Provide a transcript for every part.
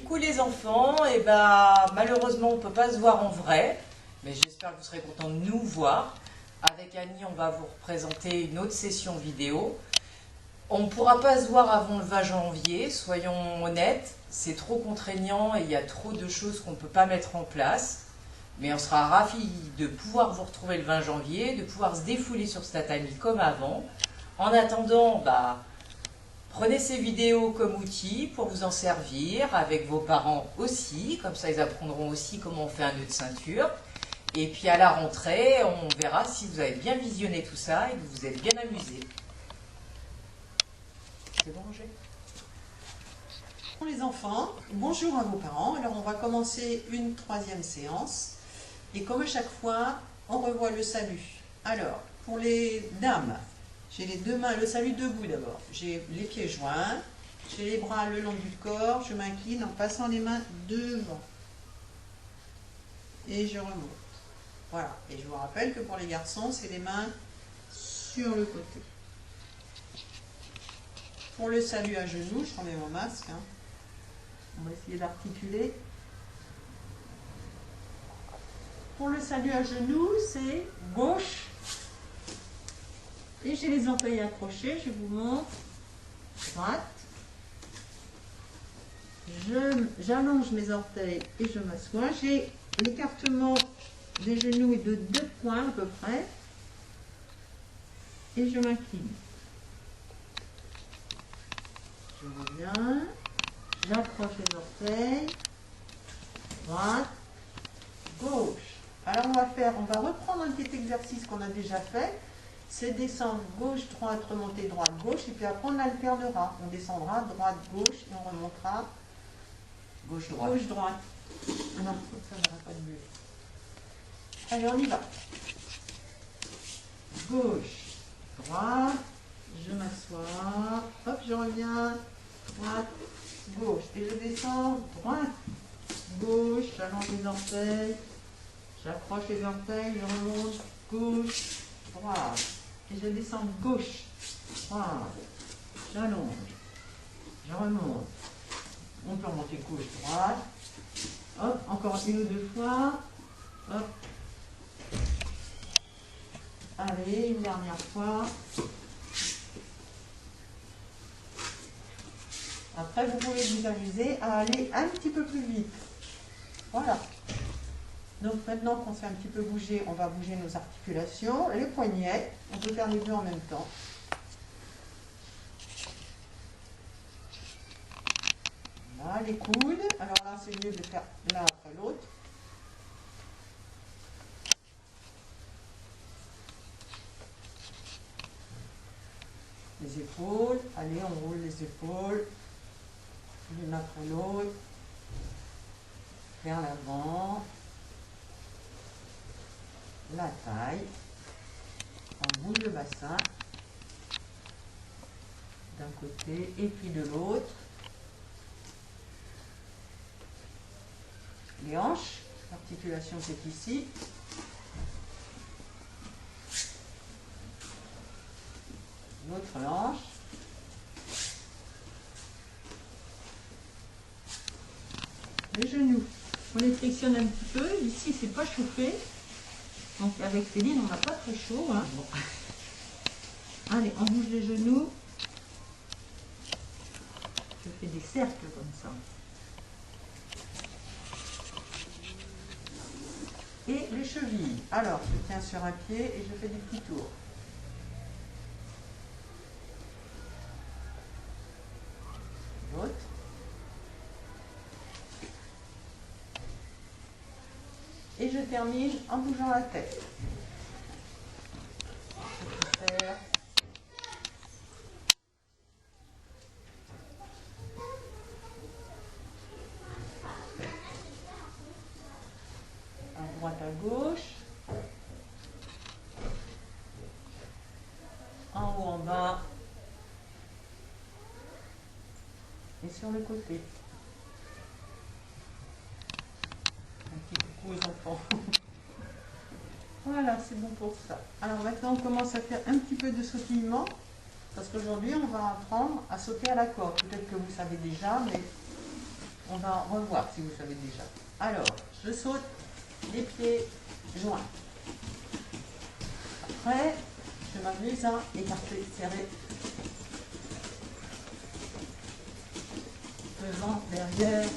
Coucou les enfants, malheureusement on ne peut pas se voir en vrai, mais j'espère que vous serez contents de nous voir. Avec Annie, on va vous représenter une autre session vidéo. On ne pourra pas se voir avant le 20 janvier, soyons honnêtes, c'est trop contraignant et il y a trop de choses qu'on ne peut pas mettre en place. Mais on sera ravis de pouvoir vous retrouver le 20 janvier, de pouvoir se défouler sur ce tatami comme avant. En attendant, prenez ces vidéos comme outil pour vous en servir, avec vos parents aussi, comme ça ils apprendront aussi comment on fait un nœud de ceinture. Et puis à la rentrée, on verra si vous avez bien visionné tout ça et que vous vous êtes bien amusés. C'est bon, Roger ? Les enfants, bonjour à vos parents. Alors on va commencer une troisième séance. Et comme à chaque fois, on revoit le salut. Alors, pour les dames, j'ai les deux mains, le salut debout d'abord. J'ai les pieds joints, j'ai les bras le long du corps, je m'incline en passant les mains devant. Et je remonte. Voilà. Et je vous rappelle que pour les garçons, c'est les mains sur le côté. Pour le salut à genoux, je remets mon masque. On va essayer d'articuler. Pour le salut à genoux, c'est gauche. Et j'ai les orteils accrochés, je vous montre. Droite. J'allonge mes orteils et je m'assois. J'ai l'écartement des genoux de 2 points à peu près. Et je m'incline. Je reviens. J'approche les orteils. Droite. Gauche. Alors on va reprendre un petit exercice qu'on a déjà fait. C'est descendre gauche, droite, remonter droite, gauche. Et puis après on alternera. On descendra droite, gauche et on remontera Gauche, droite. gauche, droite. Ah non, ça n'aura pas de bulle. Allez, on y va. Gauche, droite. Je m'assois. Hop, je reviens. Droite, gauche. Et je descends droite, gauche. J'allonge les orteils. J'approche les orteils. Je remonte gauche, droite. Et je descends gauche, droite. J'allonge. Je remonte. On peut remonter gauche, droite. Hop, encore une ou deux fois. Hop. Allez, une dernière fois. Après, vous pouvez vous amuser à aller un petit peu plus vite. Voilà. Donc maintenant qu'on s'est un petit peu bougé, on va bouger nos articulations, les poignets. On peut faire les deux en même temps. Voilà, les coudes. Alors là, c'est mieux de faire l'un après l'autre. Les épaules. Allez, on roule les épaules. L'une après l'autre. Vers l'avant. La taille. On bouge le bassin. D'un côté et puis de l'autre. Les hanches. L'articulation c'est ici. L'autre hanche. Les genoux. On les frictionne un petit peu. Ici, c'est pas chauffé. Donc avec Céline, on n'a pas très chaud. Bon. Allez, on bouge les genoux. Je fais des cercles comme ça. Et les chevilles. Alors, je tiens sur un pied et je fais des petits tours. L'autre. Et je termine en bougeant la tête. Je peux faire à droite à gauche, en haut en bas et sur le côté. Aux enfants. Voilà, c'est bon pour ça. Alors maintenant, on commence à faire un petit peu de sautillement, parce qu'aujourd'hui, on va apprendre à sauter à la corde. Peut-être que vous savez déjà, mais on va revoir si vous savez déjà. Alors, je saute les pieds joints. Après, je m'amuse à écarter, serrer. Devant, derrière.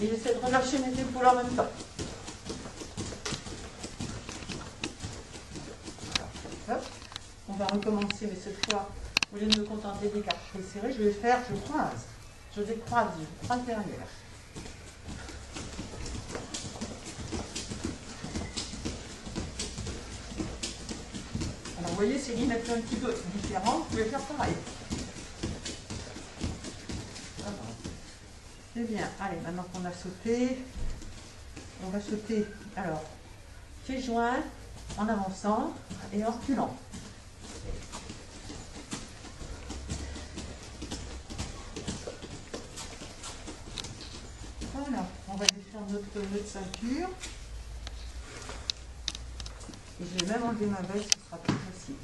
Et j'essaie de relâcher mes épaules en même temps. Hop. On va recommencer, mais cette fois, au lieu de me contenter d'écarter serré, je vais faire, je croise. Je décroise, je croise derrière. Alors vous voyez, ces lignes elles sont un petit peu différentes, vous pouvez faire pareil. C'est bien. Allez, maintenant qu'on a sauté, on va sauter. Alors, pieds joints, en avançant et en reculant. Voilà, on va défaire notre nœud de ceinture. Et je vais même enlever ma veste, ce sera plus facile.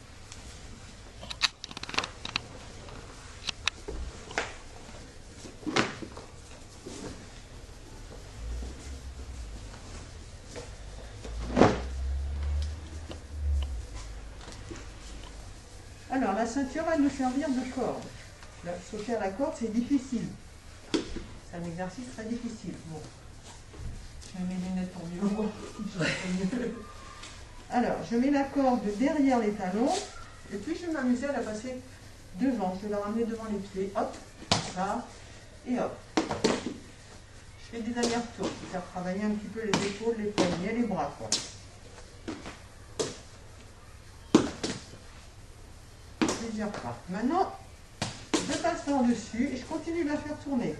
Alors, la ceinture va nous servir de corde. Là, sauter à la corde, c'est difficile. C'est un exercice très difficile. Bon. Je mets mes lunettes pour mieux voir. Alors, je mets la corde derrière les talons. Et puis, je vais m'amuser à la passer devant. Je vais la ramener devant les pieds. Hop, ça. Et hop. Je fais des allers-retours pour faire travailler un petit peu les épaules, les poignets, les bras, quoi. Plusieurs pas. Maintenant, je passe par-dessus et je continue de la faire tourner.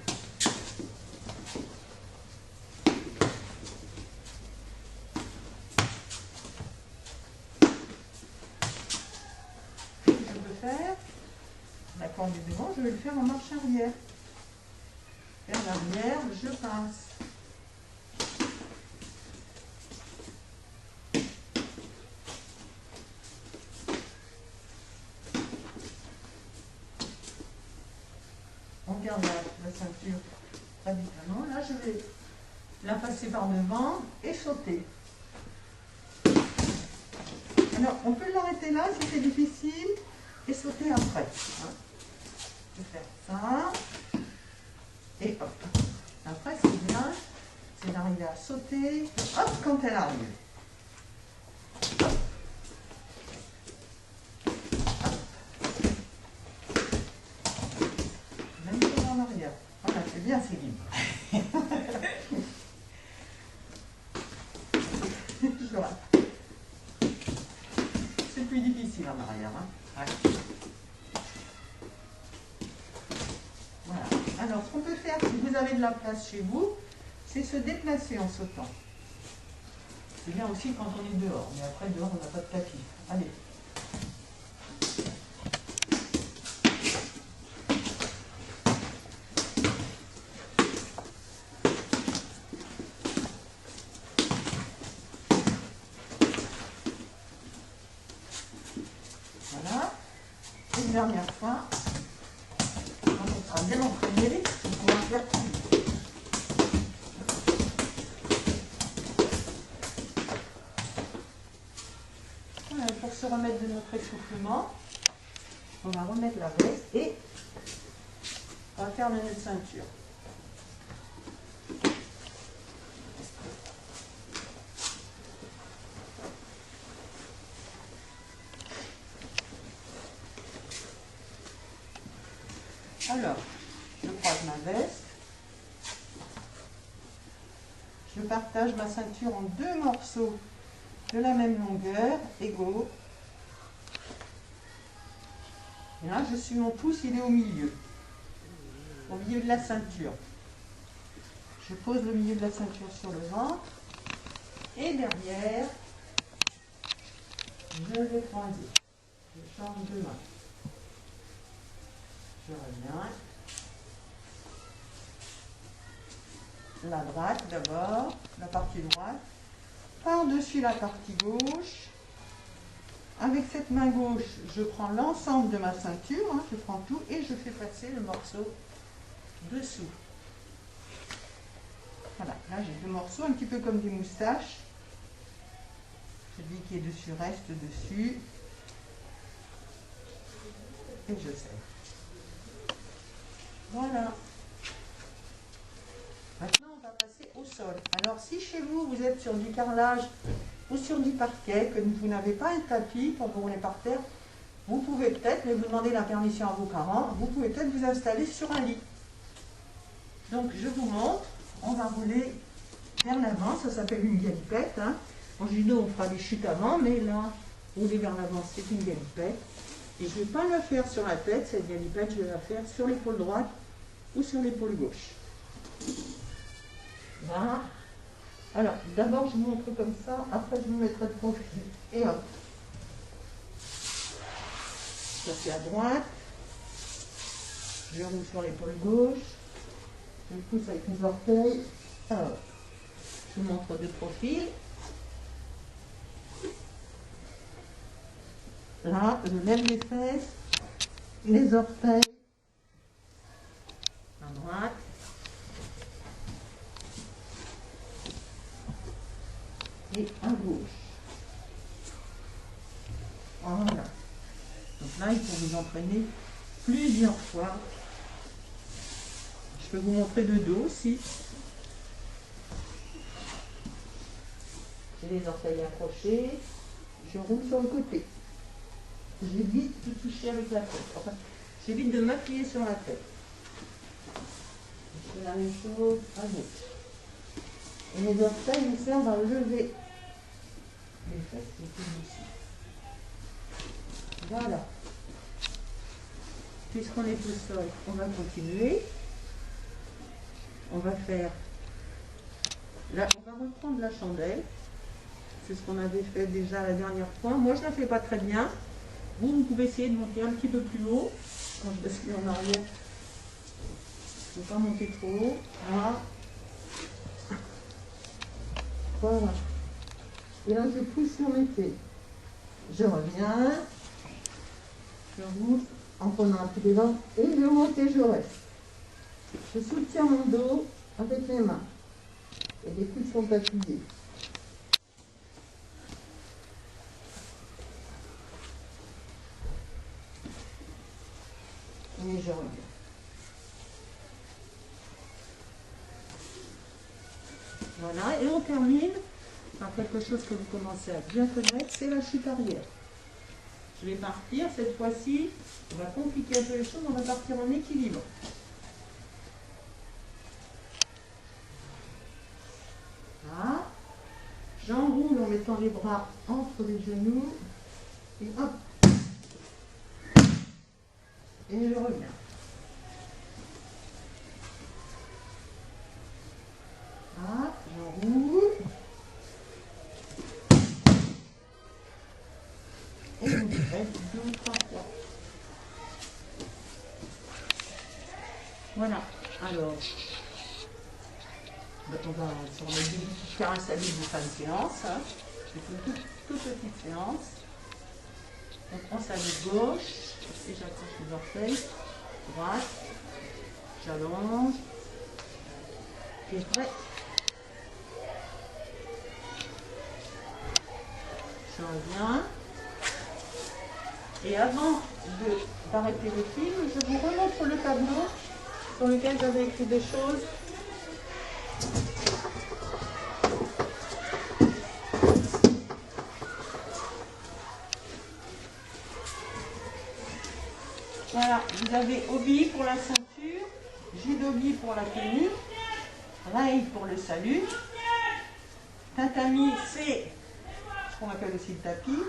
Je peux faire la corde du devant, je vais le faire en marche arrière. Vers l'arrière, je passe. On garde la ceinture radicalement. Là, je vais la passer par devant et sauter. Alors, on peut l'arrêter là si c'est difficile et sauter après. Je vais faire ça. Et hop. Après, c'est bien, c'est d'arriver à sauter. Hop, quand elle arrive. Hop. Même chose en arrière. Voilà, c'est bien, c'est libre. Je rate. C'est plus difficile en arrière. Hein. Ouais. Voilà. Alors, ce qu'on peut faire, si vous avez de la place chez vous, c'est se déplacer en sautant. C'est bien aussi quand on est dehors, mais après, dehors, on n'a pas de tapis. Allez. Voilà. Une dernière fois. On sera bien entraîné, on pourra faire tout. Voilà, pour se remettre de notre essoufflement, on va remettre la veste et on va faire le nœud de ceinture. Alors, je croise ma veste. Je partage ma ceinture en deux morceaux de la même longueur, égaux. Et là, je suis mon pouce, il est au milieu de la ceinture. Je pose le milieu de la ceinture sur le ventre. Et derrière, je vais croiser. Je change de main. Je reviens. La droite d'abord, la partie droite. Par-dessus la partie gauche. Avec cette main gauche, je prends l'ensemble de ma ceinture, hein, je prends tout et je fais passer le morceau dessous. Voilà, là j'ai deux morceaux, un petit peu comme des moustaches. Celui qui est dessus reste dessus. Et je serre. Voilà. Maintenant, on va passer au sol. Alors, si chez vous, vous êtes sur du carrelage ou sur du parquet, que vous n'avez pas un tapis pour vous rouler par terre, vous pouvez peut-être, mais vous demandez la permission à vos parents, vous pouvez peut-être vous installer sur un lit. Donc, je vous montre, on va rouler vers l'avant, ça s'appelle une galipette. Hein. En judo, on fera des chutes avant, mais là, rouler vers l'avant, c'est une galipette. Et je ne vais pas la faire sur la tête, cette galipette, je vais la faire sur l'épaule droite ou sur l'épaule gauche. Voilà. Alors, d'abord, je vous montre comme ça, après, je vous mettrai de profil. Et hop. Ça, c'est à droite. Je roule sur l'épaule gauche. Je pousse avec mes orteils. Alors, je vous montre de profil. Là, je lève les fesses, les orteils, à droite, et à gauche. Voilà. Donc là, il faut vous entraîner plusieurs fois. Je peux vous montrer de dos aussi. J'ai les orteils accrochés, je roule sur le côté. J'évite de toucher avec la tête. Enfin, j'évite de m'appuyer sur la tête. Je fais la même chose à gauche. Et mes orteils me servent à lever les fesses qui sont ici. Voilà. Puisqu'on est au sol, on va continuer. On va faire... Là, on va reprendre la chandelle. C'est ce qu'on avait fait déjà la dernière fois. Moi, je ne la fais pas très bien. Vous pouvez essayer de monter un petit peu plus haut. Quand je bascule en arrière, je ne veux pas monter trop haut. Voilà. Voilà. Et là, je pousse sur mes pieds. Je reviens. Je roule en prenant un peu d'élan. Et je monte et je reste. Je soutiens mon dos avec mes mains. Et les coudes sont appuyés. Et je reviens. Voilà, et on termine par quelque chose que vous commencez à bien connaître, c'est la chute arrière. Je vais partir, cette fois-ci, on va compliquer un peu les choses, on va partir en équilibre. Voilà. J'enroule en mettant les bras entre les genoux, et hop. Et je reviens. Là, j'enroule. Et je me fais 2 ou 3 fois. Voilà. Alors, on va faire un salut de fin de séance. Hein. C'est une toute petite séance. On prend sa main gauche et j'accroche les orteils. Droite. J'allonge. Et prêt. Je reviens. Et avant d'arrêter le film, je vous remontre le tableau sur lequel j'avais écrit des choses. Voilà, vous avez obi pour la ceinture, judobi pour la tenue, rail pour le salut, tatami c'est ce qu'on appelle aussi le tapis,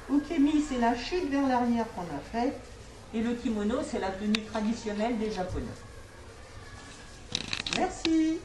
ukemi c'est la chute vers l'arrière qu'on a faite, et le kimono c'est la tenue traditionnelle des Japonais. Merci.